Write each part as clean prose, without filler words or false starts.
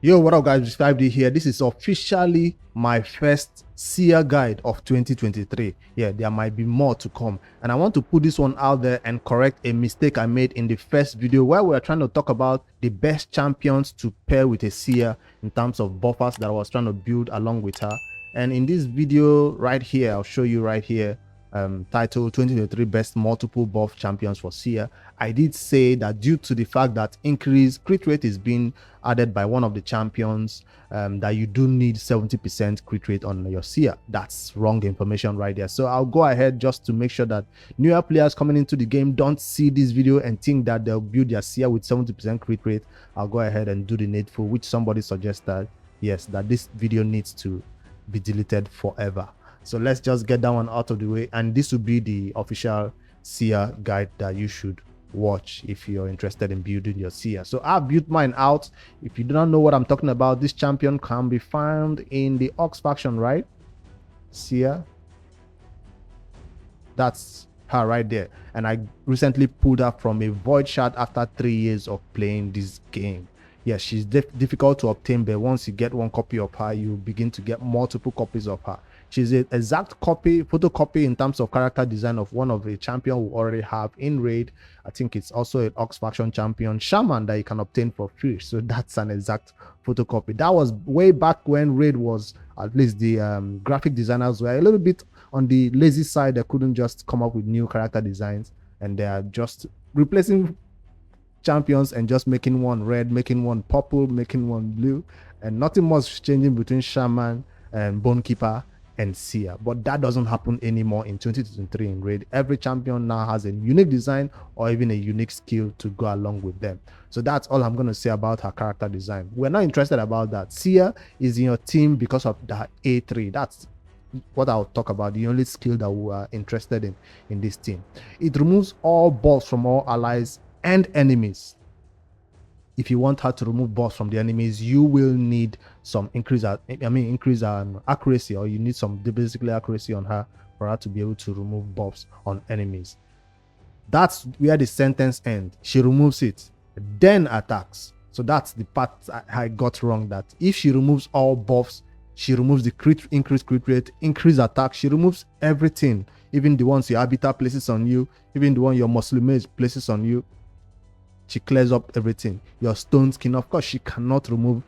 Yo, what up guys, it's 5D here. This is officially my first Seer guide of 2023. Yeah, there might be more to come. And I want to put this one out there and correct a mistake I made in the first video where we were trying to talk about the best champions to pair with a Seer in terms of buffers that I was trying to build along with her. And in this video right here, I'll show you right here, titled 2023 best multiple buff champions for Seer. I did say that due to the fact that increased crit rate is being added by one of the champions, that you do need 70% crit rate on your Seer. That's wrong information right there. So I'll go ahead just to make sure that newer players coming into the game don't see this video and think that they'll build their Seer with 70% crit rate. I'll go ahead and do the needful, which somebody suggested, yes, that this video needs to be deleted forever. So let's just get that one out of the way, and this will be the official Seer guide that you should watch if you're interested in building your Seer. So I've built mine out. If you do not know what I'm talking about, this champion can be found in the Ox faction, right? Seer, that's her right there, and I recently pulled her from a void shard after 3 years of playing this game. Yes, she's difficult to obtain, but once you get one copy of her, you begin to get multiple copies of her. She's an exact copy, photocopy in terms of character design of one of the champion we already have in raid. I think it's also an Ox faction champion shaman that you can obtain for free. So that's an exact photocopy. That was way back when raid was, at least the graphic designers were a little bit on the lazy side. They couldn't just come up with new character designs, and they are just replacing champions and just making one red, making one purple, making one blue, and nothing much changing between shaman and bonekeeper and Seer. But that doesn't happen anymore in 2023 in raid. Every champion now has a unique design or even a unique skill to go along with them. So that's all I'm going to say about her character design. We're not interested about that. Seer is in your team because of that A3. That's what I'll talk about, the only skill that we are interested in this team. It removes all buffs from all allies and enemies. If you want her to remove buffs from the enemies, you will need some increase accuracy, or you need some basically accuracy on her for her to be able to remove buffs on enemies. That's where the sentence ends. She removes it, then attacks. So that's the part I got wrong, that if she removes all buffs, she removes the increased crit rate, increased attack. She removes everything, even the ones your Arbiter places on you, even the one your Muslim mage places on you. She clears up everything. Your stone skin, of course, she cannot remove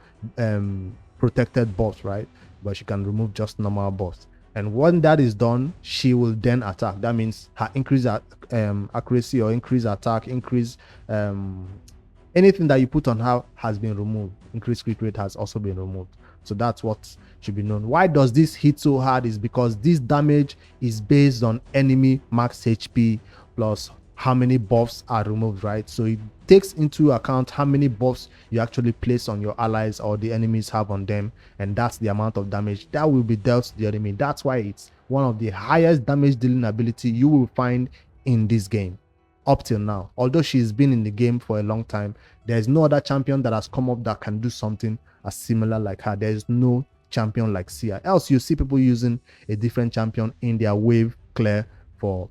protected buffs, right? But she can remove just normal buffs. And when that is done, she will then attack. That means her increased accuracy or increased attack, increase anything that you put on her has been removed. Increased crit rate has also been removed. So that's what should be known. Why does this hit so hard? Is because this damage is based on enemy max HP plus how many buffs are removed, right? So it takes into account how many buffs you actually place on your allies or the enemies have on them, and that's the amount of damage that will be dealt to the enemy. That's why it's one of the highest damage dealing ability you will find in this game up till now. Although she's been in the game for a long time, there's no other champion that has come up that can do something as similar like her. There's no champion like Seer. Else you see people using a different champion in their wave clear for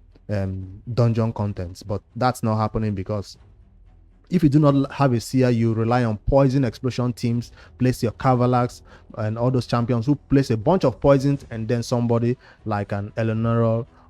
dungeon contents, but that's not happening because if you do not have a Seer, you rely on poison explosion teams, place your Cavalax and all those champions who place a bunch of poisons, and then somebody like an Eleanor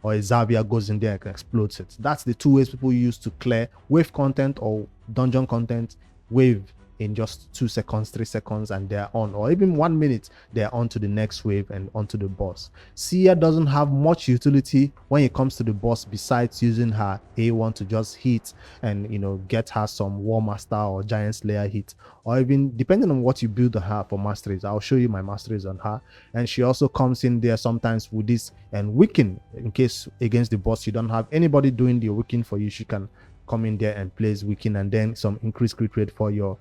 or a Xavier goes in there and explodes it. That's the two ways people use to clear wave content or dungeon content. Wave in just 2 seconds, 3 seconds, and they're on, or even 1 minute, they're on to the next wave and onto the boss. Seer doesn't have much utility when it comes to the boss besides using her A1 to just hit and, you know, get her some War Master or Giant Slayer hit, or even depending on what you build on her for masteries. I'll show you my masteries on her. And she also comes in there sometimes with this and weaken, in case against the boss you don't have anybody doing the weaken for you. She can come in there and place weaken, and then some increased crit rate for your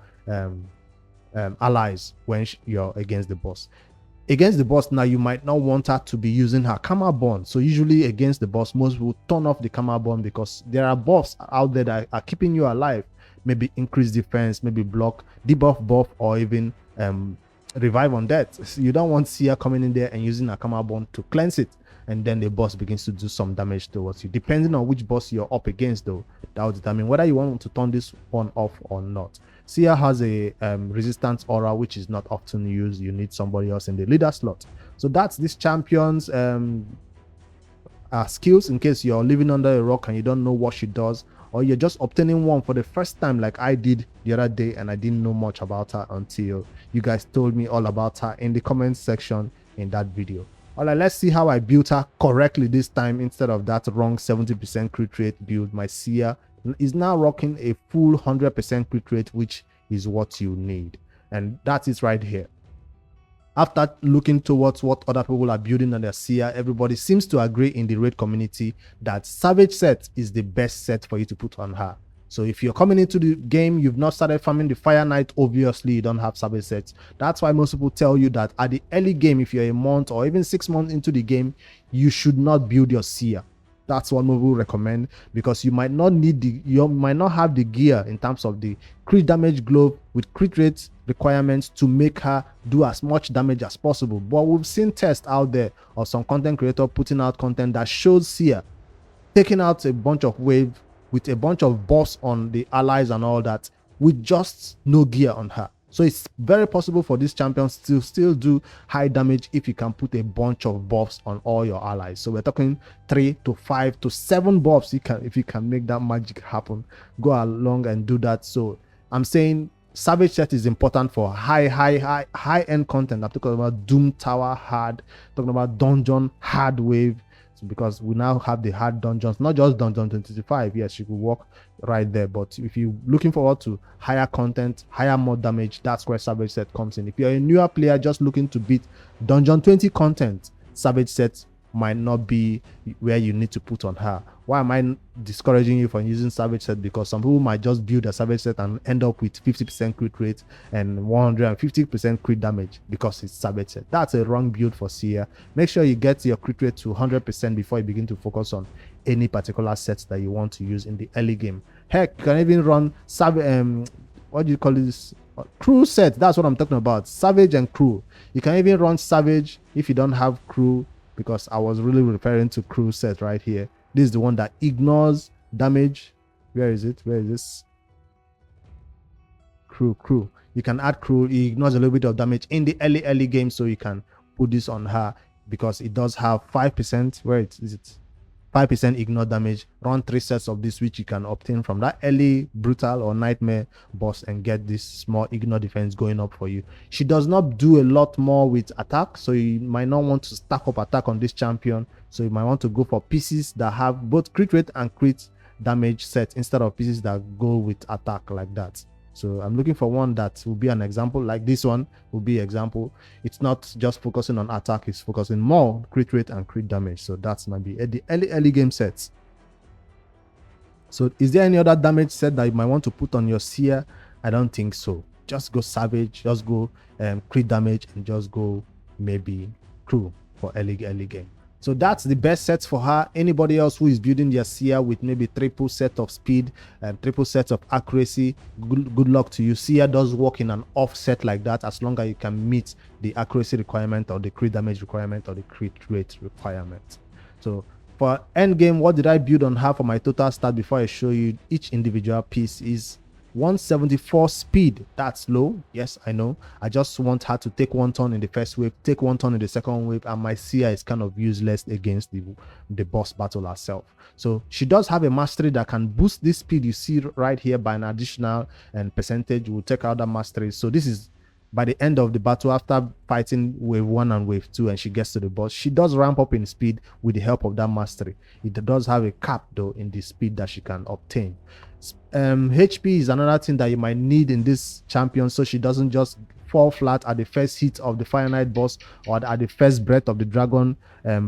allies when you're against the boss. Against the boss now, you might not want her to be using her Karma Bond. So usually against the boss, most will turn off the Karma Bond because there are buffs out there that are keeping you alive. Maybe increase defense, maybe block, debuff buff, or even revive on death. So you don't want Seer coming in there and using a Karma Bond to cleanse it. and then the boss begins to do some damage towards you. Depending on which boss you're up against, though, that will determine whether you want to turn this one off or not. Seer has a resistance aura, which is not often used. You need somebody else in the leader slot. So that's this champion's skills, in case you're living under a rock and you don't know what she does, or you're just obtaining one for the first time like I did the other day and I didn't know much about her until you guys told me all about her in the comment section in that video. All right, let's see how I built her correctly this time instead of that wrong 70% crit rate build. My Seer is now rocking a full 100% crit rate, which is what you need, and that is right here. After looking towards what other people are building on their Seer, everybody seems to agree in the raid community that Savage set is the best set for you to put on her. So if you're coming into the game, you've not started farming the Fire Knight, obviously you don't have Savage sets. That's why most people tell you that at the early game, if you're a month or even 6 months into the game, you should not build your Seer. That's what most people recommend, because you might not need you might not have the gear in terms of the crit damage glove with crit rate requirements to make her do as much damage as possible. But we've seen tests out there of some content creator putting out content that shows Seer taking out a bunch of wave with a bunch of buffs on the allies and all that with just no gear on her. So it's very possible for these champions to still do high damage if you can put a bunch of buffs on all your allies. So we're talking 3 to 5 to 7 buffs. If you can make that magic happen, go along and do that. So I'm saying Savage set is important for high end content. I'm talking about Doom Tower hard, talking about dungeon hard wave, because we now have the hard dungeons, not just dungeon 25. Yes, you could walk right there, but if you're looking forward to higher content, higher mod damage, that's where Savage set comes in. If you're a newer player just looking to beat dungeon 20 content, Savage set might not be where you need to put on her. Why am I discouraging you from using Savage set? Because some people might just build a Savage set and end up with 50% crit rate and 150% crit damage because it's Savage set. That's a wrong build for Seer. Make sure you get your crit rate to 100% before you begin to focus on any particular sets that you want to use in the early game. Heck, you can even run what do you call this? Crew set. That's what I'm talking about. Savage and crew. You can even run Savage if you don't have crew, because I was really referring to crew set right here. This is the one that ignores damage. Where is it? Where is this? Crew. You can add crew. It ignores a little bit of damage in the early game, so you can put this on her because it does have 5%. Where is it? 5% ignore damage. Run 3 sets of this, which you can obtain from that early brutal or nightmare boss, and get this small ignore defense going up for you. She does not do a lot more with attack, so you might not want to stack up attack on this champion. So you might want to go for pieces that have both crit rate and crit damage set instead of pieces that go with attack like that. So I'm looking for one that will be an example. Like this one will be example. It's not just focusing on attack, it's focusing more crit rate and crit damage. So that's might be the early game sets. So is there any other damage set that you might want to put on your Seer? I don't think so. Just go Savage, just go crit damage, and just go maybe crew for early game. So that's the best sets for her. Anybody else who is building their Seer with maybe triple set of speed and triple set of accuracy, good luck to you. Seer does work in an offset like that, as long as you can meet the accuracy requirement or the crit damage requirement or the crit rate requirement. So for end game, what did I build on her for my total stat before I show you each individual piece is 174 speed. That's low. Yes, I know. I just want her to take 1 turn in the first wave, take 1 turn in the second wave, and my Seer is kind of useless against the boss battle herself. So she does have a mastery that can boost this speed you see right here by an additional percentage. We'll take out that mastery. So this is by the end of the battle, after fighting wave 1 and wave 2, and she gets to the boss, she does ramp up in speed with the help of that mastery. It does have a cap though in the speed that she can obtain. HP is another thing that you might need in this champion, so she doesn't just fall flat at the first hit of the Fire Knight boss or at the first breath of the dragon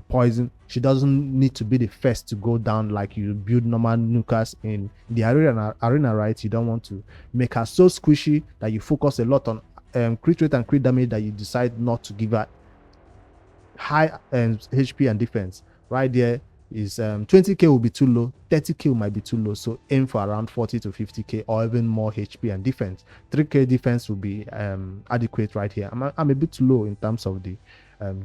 poison. She doesn't need to be the first to go down like you build normal nukers in the arena, right? You don't want to make her so squishy that you focus a lot on crit rate and crit damage that you decide not to give her high HP and defense. Right there is 20k will be too low, 30k might be too low, so aim for around 40 to 50k or even more HP and defense. 3k defense will be adequate right here. I'm a bit low in terms of the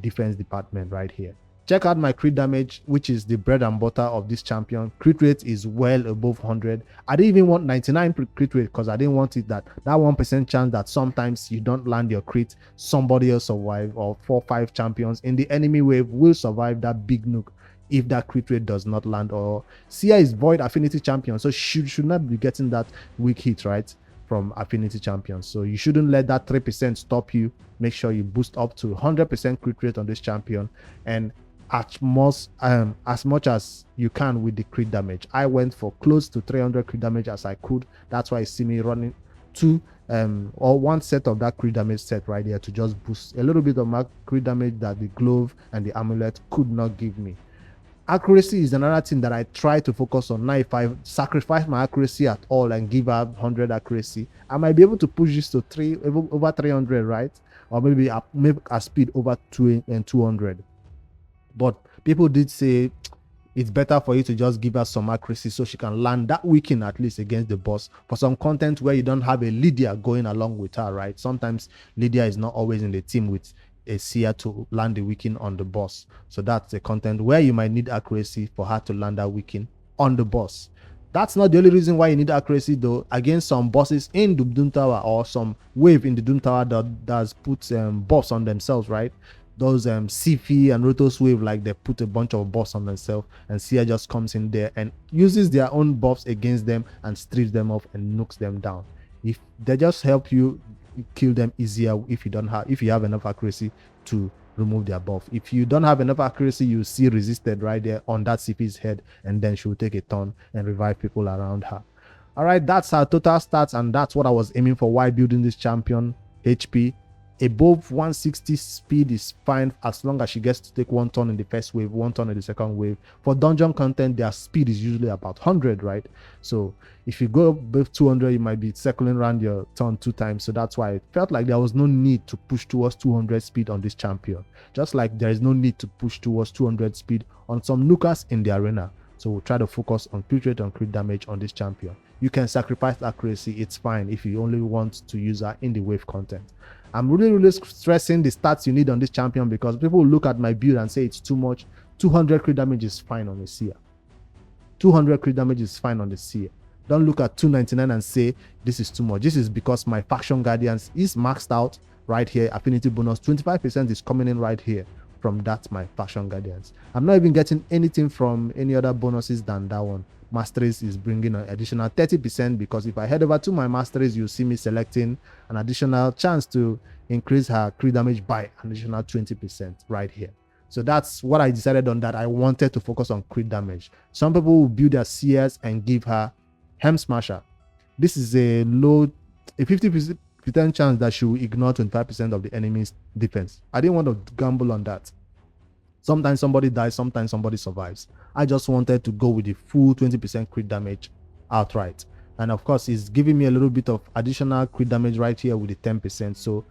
defense department right here. Check out my crit damage, which is the bread and butter of this champion. Crit rate is well above 100. I didn't even want 99 crit rate because I didn't want it that 1% chance that sometimes you don't land your crit, somebody else survive, or 4-5 champions in the enemy wave will survive that big nuke if that crit rate does not land. Or Seer is void affinity champion, so should not be getting that weak hit, right, from affinity champions. So you shouldn't let that 3% stop you. Make sure you boost up to 100% crit rate on this champion, and as much as you can with the crit damage. I went for close to 300 crit damage as I could. That's why you see me running two or one set of that crit damage set right there to just boost a little bit of my crit damage that the glove and the amulet could not give me. Accuracy is another thing that I try to focus on. Now if I sacrifice my accuracy at all and give up 100 accuracy, I might be able to push this to over 300, right? Or maybe a speed over 200. But people did say it's better for you to just give her some accuracy so she can land that weaken at least against the boss for some content where you don't have a Lydia going along with her, right? Sometimes Lydia is not always in the team with a Seer to land the weaken on the boss. So that's the content where you might need accuracy for her to land that weaken on the boss. That's not the only reason why you need accuracy though. Against some bosses in the Doom Tower or some wave in the Doom Tower that does put buffs on themselves, right? Those Sifi and Rotos wave, like they put a bunch of buffs on themselves, and Seer just comes in there and uses their own buffs against them and strips them off and nukes them down. If they just help you kill them easier if you have enough accuracy to remove their buff. If you don't have enough accuracy, you see resisted right there on that Sifi's head, and then she will take a turn and revive people around her. All right, that's our total stats, and that's what I was aiming for while building this champion. HP above 160 speed is fine as long as she gets to take one turn in the first wave, one turn in the second wave. For dungeon content, their speed is usually about 100, right? So if you go above 200, you might be circling around your turn 2 times. So that's why it felt like there was no need to push towards 200 speed on this champion, just like there is no need to push towards 200 speed on some nukers in the arena. So we'll try to focus on crit rate and crit damage on this champion. You can sacrifice accuracy, it's fine if you only want to use her in the wave content. I'm really stressing the stats you need on this champion because people will look at my build and say it's too much. 200 crit damage is fine on the Seer. 200 crit damage is fine on the Seer. Don't look at 299 and say this is too much. This is because my faction guardians is maxed out right here. Affinity bonus 25% is coming in right here from that my faction guardians. I'm not even getting anything from any other bonuses than that one. Masteries is bringing an additional 30% because if I head over to my Masteries, you'll see me selecting an additional chance to increase her crit damage by an additional 20% right here. So that's what I decided on, that I wanted to focus on crit damage. Some people will build their Seers and give her Hem Smasher. This is a 50% chance that she will ignore 25% of the enemy's defense. I didn't want to gamble on that. Sometimes somebody dies, sometimes somebody survives. I just wanted to go with the full 20% crit damage outright. And of course, it's giving me a little bit of additional crit damage right here with the 10%. So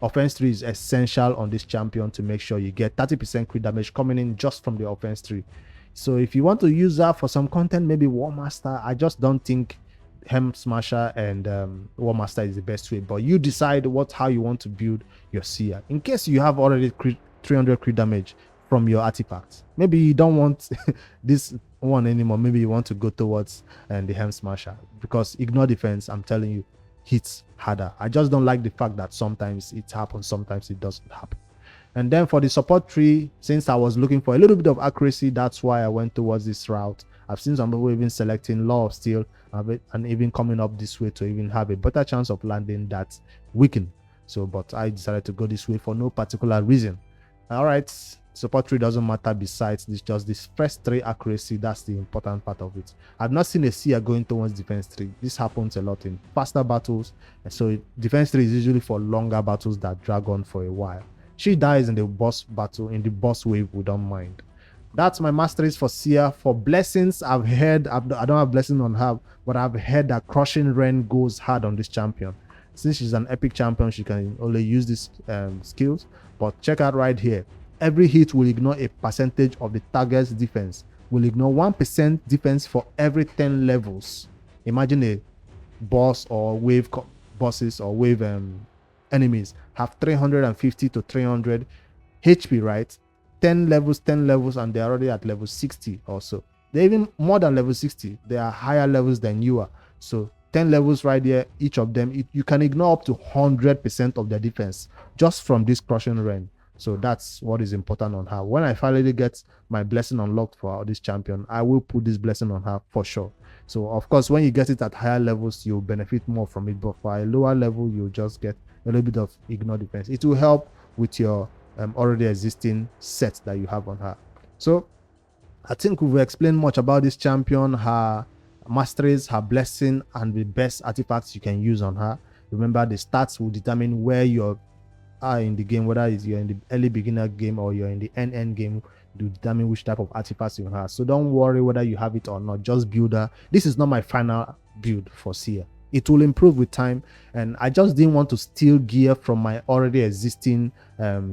offense tree is essential on this champion to make sure you get 30% crit damage coming in just from the offense tree. So if you want to use that for some content, maybe War Master, I just don't think Hem Smasher and War Master is the best way. But you decide how you want to build your Seer. In case you have already 300 crit damage from your artifacts, maybe you don't want this one anymore. Maybe you want to go towards the Hem Smasher, because ignore defense, I'm telling you, hits harder. I just don't like the fact that sometimes it happens, sometimes it doesn't happen. And then for the support tree, since I was looking for a little bit of accuracy, that's why I went towards this route. I've seen some people even selecting Law of Steel and even coming up this way to even have a better chance of landing that weaken. So, but I decided to go this way for no particular reason. All right, support tree doesn't matter besides this, just this first 3 accuracy. That's the important part of it. I've not seen a Seer going towards defense 3. This happens a lot in faster battles, and so defense 3 is usually for longer battles that drag on for a while. She dies in the boss battle, in the boss wave, we don't mind. That's my Masteries for Seer. For blessings, I've heard, I don't have blessing on her, but I've heard that Crushing Rain goes hard on this champion. Since she's an epic champion, she can only use these skills. But check out right here. Every hit will ignore a percentage of the target's defense. Will ignore 1% defense for every 10 levels. Imagine a boss or wave bosses or wave enemies have 350 to 300 HP, right? 10 levels, 10 levels, and they're already at level 60 or so. They're even more than level 60. They are higher levels than you are. So 10 levels right there, each of them, you can ignore up to 100% of their defense just from this crushing rain. So that's what is important on her. When I finally get my blessing unlocked for this champion, I will put this blessing on her for sure. So of course, when you get it at higher levels, you'll benefit more from it. But for a lower level, you'll just get a little bit of ignore defense. It will help with your already existing set that you have on her. So I think we've explained much about this champion, her masteries, her blessing, and the best artifacts you can use on her. Remember, the stats will determine where you are in the game, whether it's you're in the early beginner game or you're in the end game, to determine which type of artifacts you have. So don't worry whether you have it or not, just build her. This is not my final build for Seer. It will improve with time, and I just didn't want to steal gear from my already existing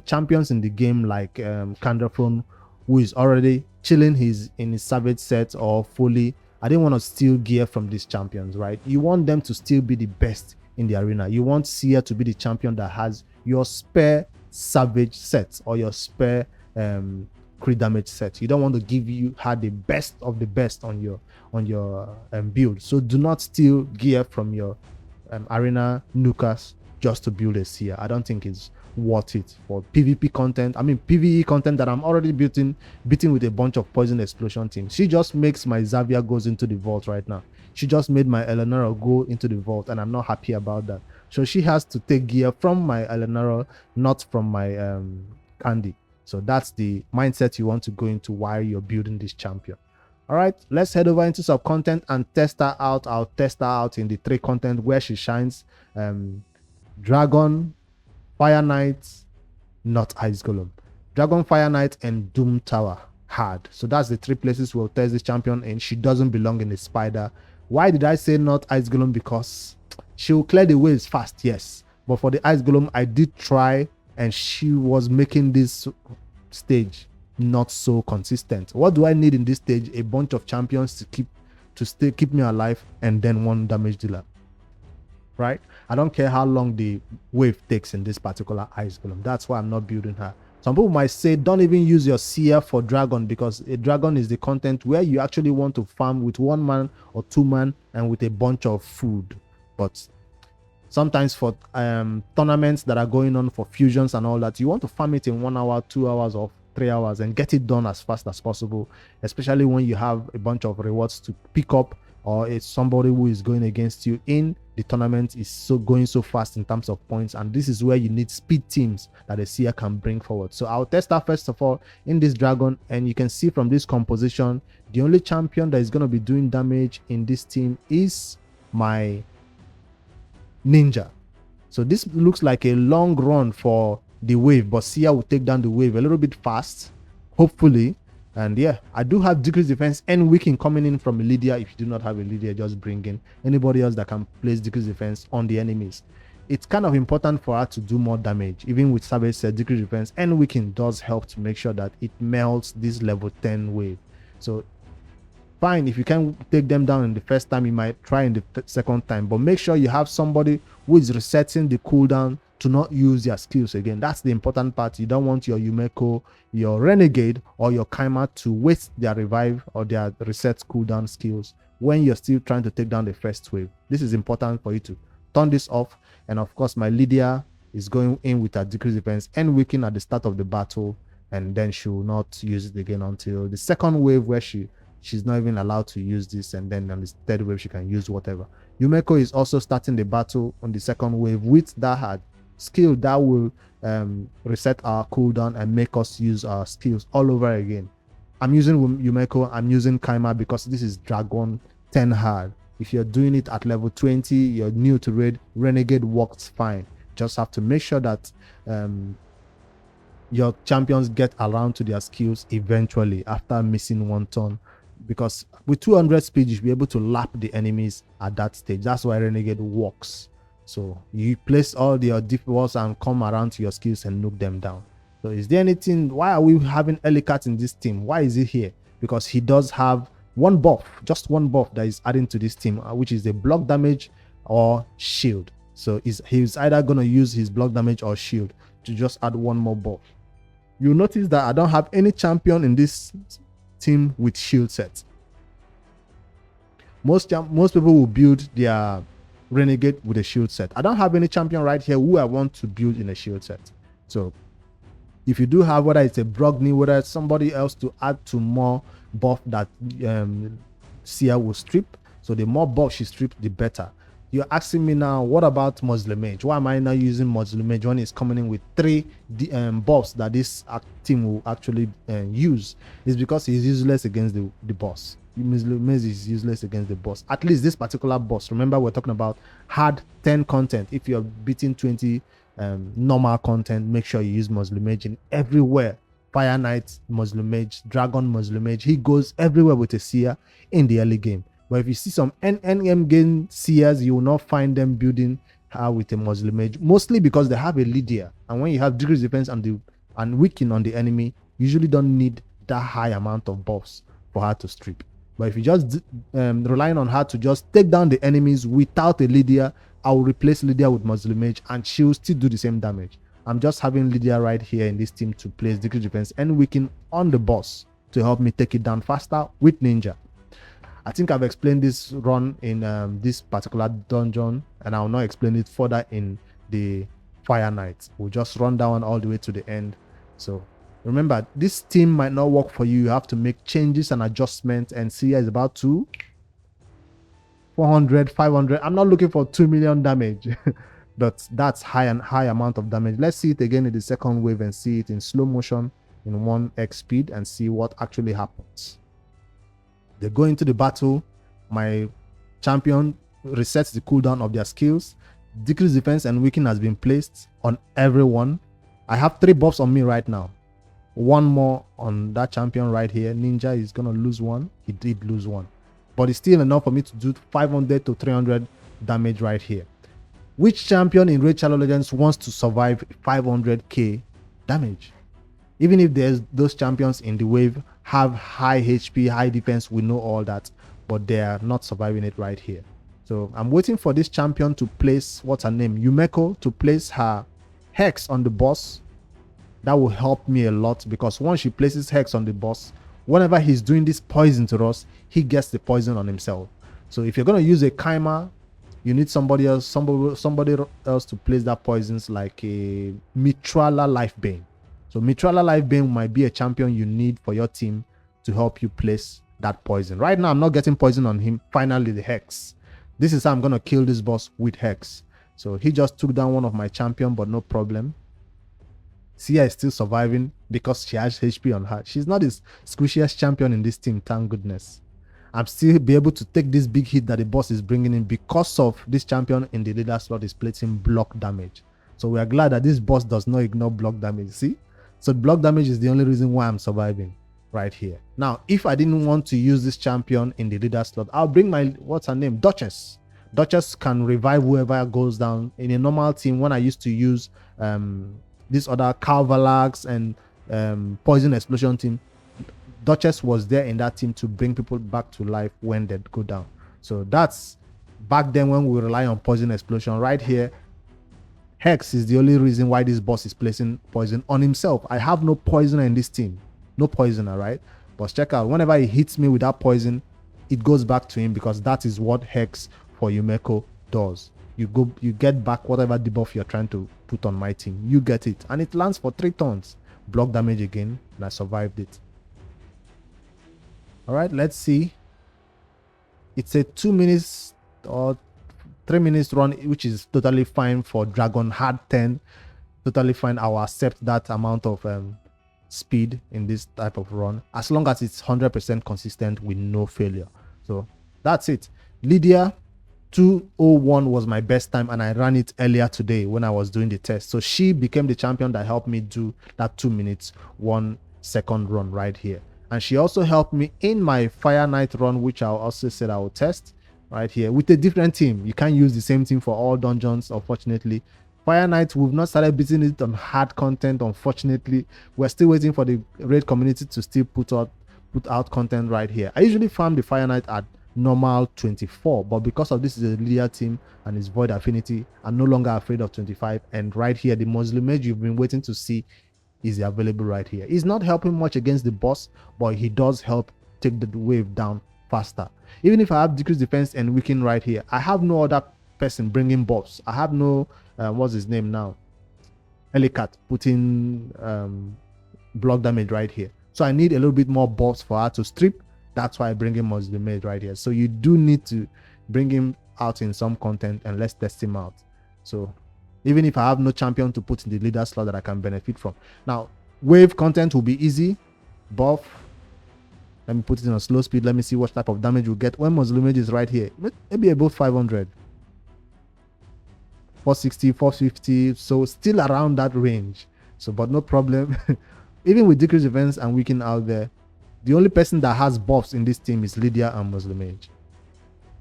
champions in the game, like Candlephrone, who is already chilling in his savage set, or Foley. I didn't want to steal gear from these champions, right? You want them to still be the best in the arena. You want Seer to be the champion that has your spare savage set or your spare crit damage set. You don't want to give her the best of the best on your build. So do not steal gear from your arena nukers just to build a Seer. I don't think it's worth it for PvP content. I mean PvE content that I'm already beating with a bunch of poison explosion teams. She just makes my Xavier goes into the vault right now. She just made my Eleanor go into the vault, and I'm not happy about that. So she has to take gear from my Eleanor, not from my Candy. So that's the mindset you want to go into while you're building this champion. All right, let's head over into some content and test her out. I'll test her out in the 3 content where she shines. Dragon, Fire Knight, not Ice Golem. Dragon, Fire Knight, and Doom Tower hard. So that's the 3 places we'll test this champion in. She doesn't belong in the spider. Why did I say not Ice Golem? Because she will clear the waves fast, yes. But for the Ice Golem, I did try, and she was making this stage not so consistent. What do I need in this stage? A bunch of champions to keep me alive, and then 1 damage dealer. Right? I don't care how long the wave takes in this particular Ice Golem. That's why I'm not building her. Some people might say don't even use your Seer for Dragon, because a Dragon is the content where you actually want to farm with 1 man or 2 man and with a bunch of food. But sometimes for tournaments that are going on, for fusions and all that, you want to farm it in 1 hour, 2 hours, or 3 hours and get it done as fast as possible, especially when you have a bunch of rewards to pick up, or it's somebody who is going against you in the tournament is going so fast in terms of points. And this is where you need speed teams that a Seer can bring forward. So I'll test her first of all in this Dragon, and you can see from this composition, the only champion that is going to be doing damage in this team is my Ninja. So this looks like a long run for the wave, but Seer will take down the wave a little bit fast, hopefully. And yeah, I do have decreased defense and weaken coming in from a Lydia. If you do not have a Lydia, just bring in anybody else that can place decreased defense on the enemies. It's kind of important for her to do more damage. Even with Savage set, decreased defense and weaken does help to make sure that it melts this level 10 wave. So fine, if you can take them down in the first time, you might try in the second time, but make sure you have somebody who is resetting the cooldown to not use their skills again. That's the important part. You don't want your Yumeko, your Renegade, or your Kaima to waste their revive or their reset cooldown skills when you're still trying to take down the first wave. This is important for you to turn this off. And of course, my Lydia is going in with her decreased defense and weaken at the start of the battle, and then she will not use it again until the second wave, where she's not even allowed to use this, and then on the 3rd wave she can use whatever. Yumeko is also starting the battle on the 2nd wave with that hard skill that will reset our cooldown and make us use our skills all over again. I'm using Yumeko, I'm using Kaima because this is Dragon 10 hard. If you're doing it at level 20, you're new to raid, Renegade works fine. Just have to make sure that your champions get around to their skills eventually after missing 1 turn, because with 200 speed you should be able to lap the enemies at that stage. That's why Renegade works. So you place all your deep walls and come around to your skills and knock them down. So is there anything, why are we having Ellicat in this team? Why is he here? Because he does have 1 buff, just 1 buff that is adding to this team, which is the block damage or shield. So he's either going to use his block damage or shield to just add 1 more buff. You'll notice that I don't have any champion in this team with shield sets. Most people will build their renegade with a shield set. I don't have any champion right here who I want to build in a shield set. So if you do have, whether it's a Brogni, whether it's somebody else to add to more buff that Seer will strip, so the more buff she strips, the better. You're asking me now, what about Muslim Mage? Why am I not using Muslim Mage when it's coming in with 3 buffs that this team will actually use? It's because he's useless against the boss. Muslim Mage is useless against the boss. At least this particular boss. Remember, we're talking about hard 10 content. If you're beating 20 normal content, make sure you use Muslim Mage in everywhere. Fire Knight, Muslim Mage, Dragon, Muslim Mage. He goes everywhere with a Seer in the early game. But if you see some NM game Seers, you will not find them building her with a Muslim Mage, mostly because they have a Lydia. And when you have decreased defense and weaken on the enemy, you usually don't need that high amount of buffs for her to strip. But if you just relying on her to just take down the enemies without a Lydia, I will replace Lydia with Muslim Mage and she will still do the same damage. I'm just having Lydia right here in this team to place decreased defense and weaken on the boss to help me take it down faster with Ninja. I think I've explained this run in this particular dungeon, and I will not explain it further in the Fire Knight. We'll just run down all the way to the end. So remember, this team might not work for you. You have to make changes and adjustments, and Seer is about 400, 500. I'm not looking for 2 million damage, but that's high amount of damage. Let's see it again in the second wave and see it in slow motion in 1x speed and see what actually happens. They go into the battle. My champion resets the cooldown of their skills. Decreased defense and weaken has been placed on everyone. I have 3 buffs on me right now. 1 more on that champion right here. Ninja is gonna lose 1. He did lose 1, but it's still enough for me to do 500 to 300 damage right here. Which champion in Raid Shadow Legends wants to survive 500k damage? Even if there's those champions in the wave have high HP, high defense, we know all that, but they are not surviving it right here. So I'm waiting for this champion to place, what's her name, Yumeko, to place her Hex on the boss. That will help me a lot, because once she places Hex on the boss, whenever he's doing this poison to us, he gets the poison on himself. So if you're going to use a Kaima, you need somebody else to place that poisons, like a Mitrala Lifebane. So Mitrala Lifebane might be a champion you need for your team to help you place that poison. Right now, I'm not getting poison on him. Finally, the Hex. This is how I'm going to kill this boss, with Hex. So he just took down one of my champion, but no problem. Seer is still surviving because she has HP on her. She's not the squishiest champion in this team, thank goodness. I'm still be able to take this big hit that the boss is bringing in because of this champion in the leader slot is placing block damage. So we are glad that this boss does not ignore block damage. See? So block damage is the only reason why I'm surviving right here. Now, if I didn't want to use this champion in the leader slot, I'll bring my, what's her name, Duchess. Duchess can revive whoever goes down. In a normal team, when I used to use this other Calvalax and Poison Explosion team, Duchess was there in that team to bring people back to life when they go down. So that's back then when we rely on Poison Explosion. Right here, Hex is the only reason why this boss is placing poison on himself. I have no poisoner in this team. No poisoner, right? But check out, whenever he hits me with that poison, it goes back to him, because that is what Hex for Yumeko does. You get back whatever debuff you're trying to put on my team. You get it. And it lands for 3 turns. Block damage again, and I survived it. Alright, let's see. It's a 2 minutes or 3 minutes run, which is totally fine for Dragon Hard 10. Totally fine. I will accept that amount of speed in this type of run, as long as it's 100% consistent with no failure. So that's it. Lydia 2:01 was my best time, and I ran it earlier today when I was doing the test. So she became the champion that helped me do that 2 minutes 1 second run right here. And she also helped me in my Fire Knight run, which I also said I will test right here with a different team. You can't use the same team for all dungeons, unfortunately. Fire Knight, we've not started beating it on hard content, unfortunately. We're still waiting for the raid community to still put out content right here. I usually farm the Fire Knight at normal 24, but because of this is a Lydia team and it's void affinity, I'm no longer afraid of 25. And right here, the Muslim Mage you've been waiting to see is available right here. He's not helping much against the boss, but he does help take the wave down faster. Even if I have decreased defense and weaken right here, I have no other person bringing buffs. I have no what's his name now, Elicat, putting block damage right here. So I need a little bit more buffs for her to strip. That's why I bring him as the mage right here. So you do need to bring him out in some content, and let's test him out. So even if I have no champion to put in the leader slot that I can benefit from. Now, wave content will be easy. Buff. Let me put it on slow speed. Let me see what type of damage we'll get. When Muslim is right here, maybe above 500. 460, 450. So still around that range. So, but no problem. Even with decreased events and weaken out there, the only person that has buffs in this team is Lydia and Muslim Age.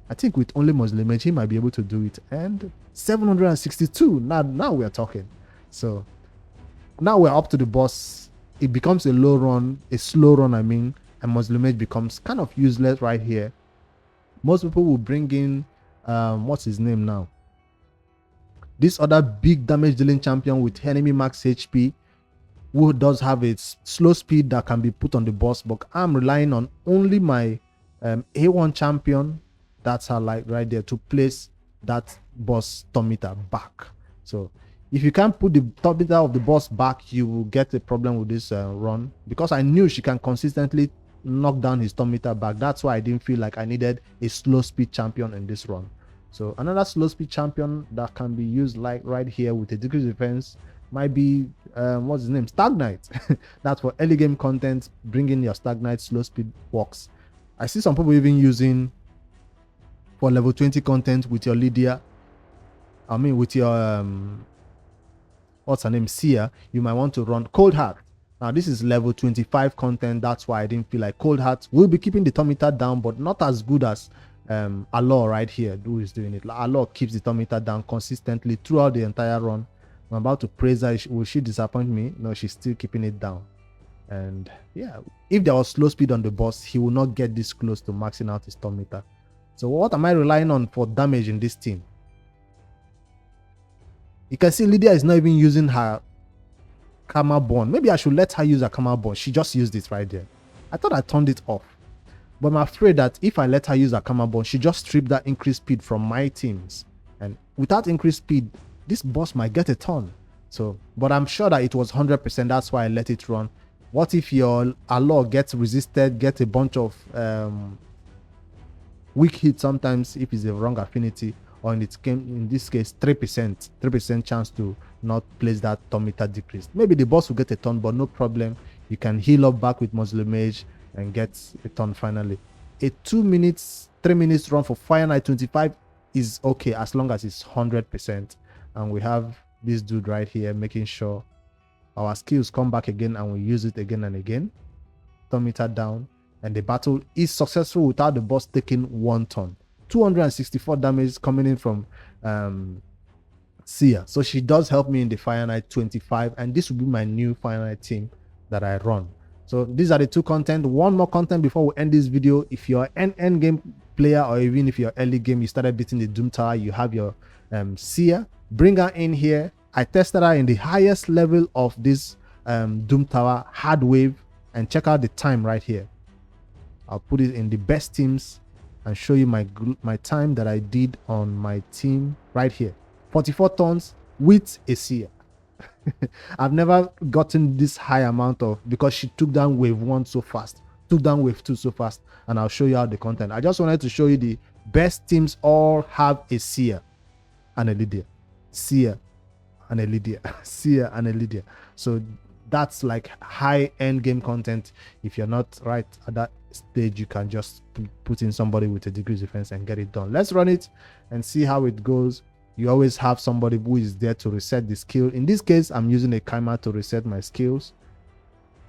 I think with only Muslim Age, he might be able to do it. And 762. Now we're talking. So now we're up to the boss. It becomes a slow run, I mean, and Muslim Age becomes kind of useless right here. Most people will bring in, what's his name now? This other big damage dealing champion with enemy max HP, who does have a slow speed that can be put on the boss, but I'm relying on only my A1 champion, that's her like right there, to place that boss turn meter back. So if you can't put the turn meter of the boss back, you will get a problem with this run, because I knew she can consistently knock down his turn meter back. That's why I didn't feel like I needed a slow speed champion in this run. So another slow speed champion that can be used like right here with a decreased defense might be what's his name, Stagnite. That's for early game content. Bringing your Stagnite slow speed works. I see some people even using for level 20 content with your Lydia, I mean with your what's her name, Seer. You might want to run Cold Heart. Now this is level 25 content. That's why I didn't feel like Cold Heart will be keeping the turn meter down, but not as good as Allure right here, who is doing it. Allure keeps the turn meter down consistently throughout the entire run. I'm about to praise her. Will she disappoint me? No, she's still keeping it down. And yeah, if there was slow speed on the boss, he will not get this close to maxing out his turn meter. So what am I relying on for damage in this team? You can see Lydia is not even using her Karma Bond. Maybe I should let her use her Karma Bond. She just used it right there. I thought I turned it off. But I'm afraid that if I let her use her Karma Bond, she just stripped that increased speed from my teams. And without increased speed, this boss might get a ton. So, but I'm sure that it was 100%. That's why I let it run. What if your Allure gets resisted, gets a bunch of weak hits sometimes if it's the wrong affinity, or in this case 3% chance to not place that turn meter decreased. Maybe the boss will get a turn, but no problem. You can heal up back with Muslim Mage and get a turn finally. A 2 minutes, 3 minutes run for Fire Knight 25 is okay as long as it's 100%. And we have this dude right here making sure our skills come back again and we use it again and again. Turn meter down, and the battle is successful without the boss taking 1 turn. 264 damage coming in from Seer. So she does help me in the Fire Knight 25, and this will be my new Fire Knight team that I run. So these are the 2 content. One more content before we end this video. If you're an end game player, or even if you're early game, you started beating the Doom Tower, you have your Seer, bring her in here. I tested her in the highest level of this Doom Tower, hard wave, and check out the time right here. I'll put it in the best teams and show you my time that I did on my team right here. 44 turns with a Seer. I've never gotten this high amount of, because she took down wave 1 so fast, took down wave 2 so fast, and I'll show you how the content. I just wanted to show you the best teams all have a Seer and a Lydia. Seer and a Lydia. Seer and a Lydia. So that's like high end game content. If you're not right at that stage, you can just put in somebody with a decreased defense and get it done. Let's run it and see how it goes. You always have somebody who is there to reset the skill. In this case, I'm using a Kaima to reset my skills.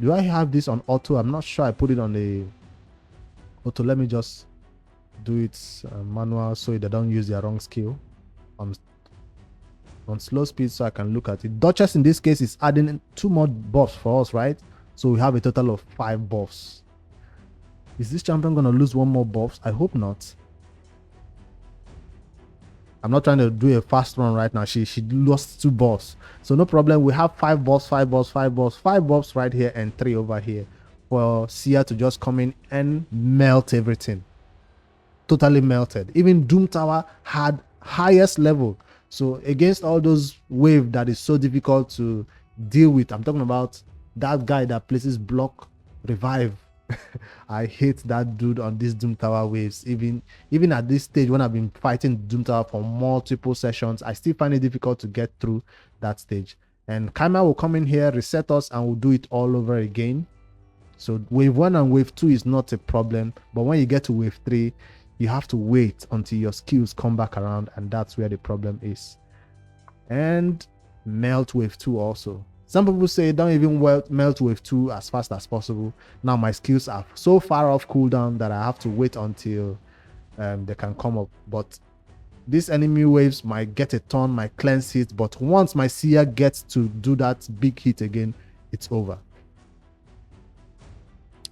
Do I have this on auto? I'm not sure I put it on the auto. Let me just do it manual so they don't use their wrong skill. I'm on slow speed so I can look at it. Duchess in this case is adding 2 more buffs for us, right? So we have a total of 5 buffs. Is this champion gonna lose 1 more buffs? I hope not. I'm not trying to do a fast run right now. She lost 2 buffs, so no problem. We have 5 buffs, 5 buffs, 5 buffs, 5 buffs right here, and 3 over here for Seer to just come in and melt everything. Totally melted. Even Doom Tower had highest level, so against all those wave that is so difficult to deal with, I'm talking about that guy that places block revive. I hate that dude on these Doom Tower waves. Even at this stage, when I've been fighting Doom Tower for multiple sessions, I still find it difficult to get through that stage. And Kaima will come in here, reset us, and we'll do it all over again. So wave 1 and wave 2 is not a problem, but when you get to wave 3, you have to wait until your skills come back around, and that's where the problem is. And melt wave 2 also. Some people say don't even melt wave 2 as fast as possible. Now my skills are so far off cooldown that I have to wait until they can come up. But these enemy waves might get a ton, might cleanse hit, but once my Seer gets to do that big hit again, it's over.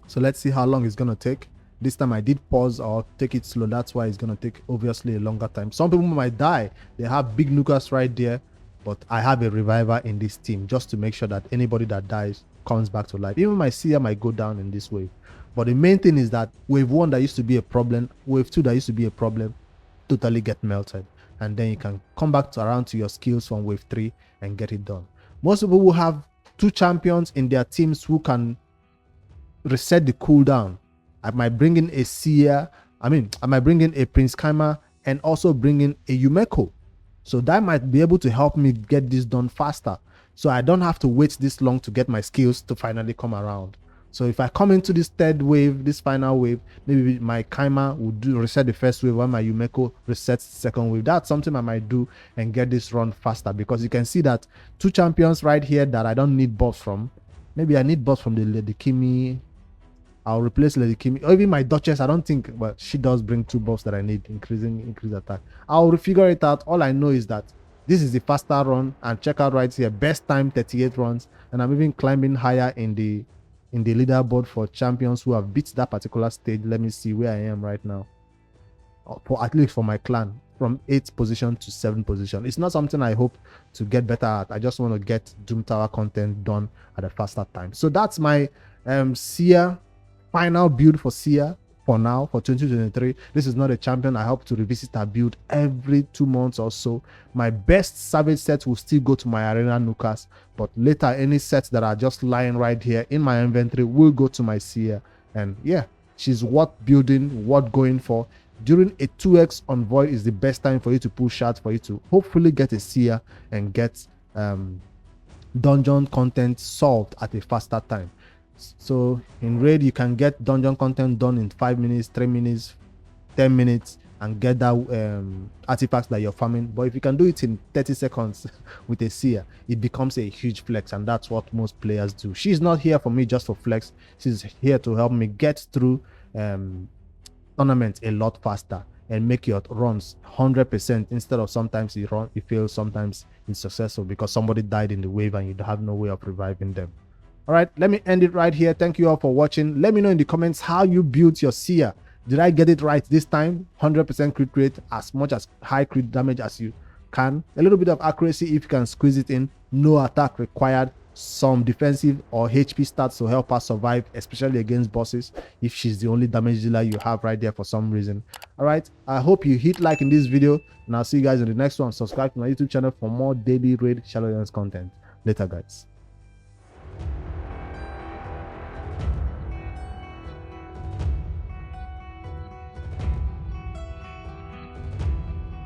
So let's see how long it's gonna take. This time I did pause or take it slow. That's why it's gonna take obviously a longer time. Some people might die. They have big nukas right there, but I have a reviver in this team just to make sure that anybody that dies comes back to life. Even my Seer might go down in this wave. But the main thing is that wave 1 that used to be a problem, wave 2 that used to be a problem, totally get melted. And then you can come back around to your skills from wave 3 and get it done. Most people will have 2 champions in their teams who can reset the cooldown. I might bring in a Seer, I might bring in a Prince Kaima and also bring in a Yumeko. So that might be able to help me get this done faster. So I don't have to wait this long to get my skills to finally come around. So if I come into this third wave, this final wave, maybe my Kaima will reset the first wave while my Yumeko resets the second wave. That's something I might do and get this run faster, because you can see that 2 champions right here that I don't need buffs from. Maybe I need buffs from the Lady Kimi. I'll replace Lady Kimi, or even my Duchess. I don't think, but she does bring 2 buffs that I need, increase attack. I'll figure it out. All I know is that this is the faster run, and check out right here, best time 38 runs, and I'm even climbing higher in the leaderboard for champions who have beat that particular stage. Let me see where I am right now. For at least for my clan, from 8th position to 7th position. It's not something I hope to get better at. I just want to get Doom Tower content done at a faster time. So that's my Seer final build for Seer for now, for 2023. This is not a champion. I hope to revisit her build every 2 months or so. My best Savage set will still go to my Arena Nukas, but later any sets that are just lying right here in my inventory will go to my Seer. And yeah, she's worth building, worth going for. During a 2x on Void is the best time for you to pull shards, for you to hopefully get a Seer and get dungeon content solved at a faster time. So in raid you can get dungeon content done in 5 minutes, 3 minutes, 10 minutes, and get that artifacts that you're farming. But if you can do it in 30 seconds with a Seer, it becomes a huge flex, and that's what most players do. She's not here for me just for flex. She's here to help me get through tournaments a lot faster and make your runs 100% instead of sometimes you fail, sometimes it's successful because somebody died in the wave and you have no way of reviving them. All right, let me end it right here. Thank you all for watching. Let me know in the comments how you built your Seer. Did I get it right this time? 100% crit rate, as much as high crit damage as you can. A little bit of accuracy if you can squeeze it in. No attack required. Some defensive or HP stats to help her survive, especially against bosses, if she's the only damage dealer you have right there for some reason. All right, I hope you hit like in this video, and I'll see you guys in the next one. Subscribe to my YouTube channel for more daily raid Shadow Legends content. Later, guys.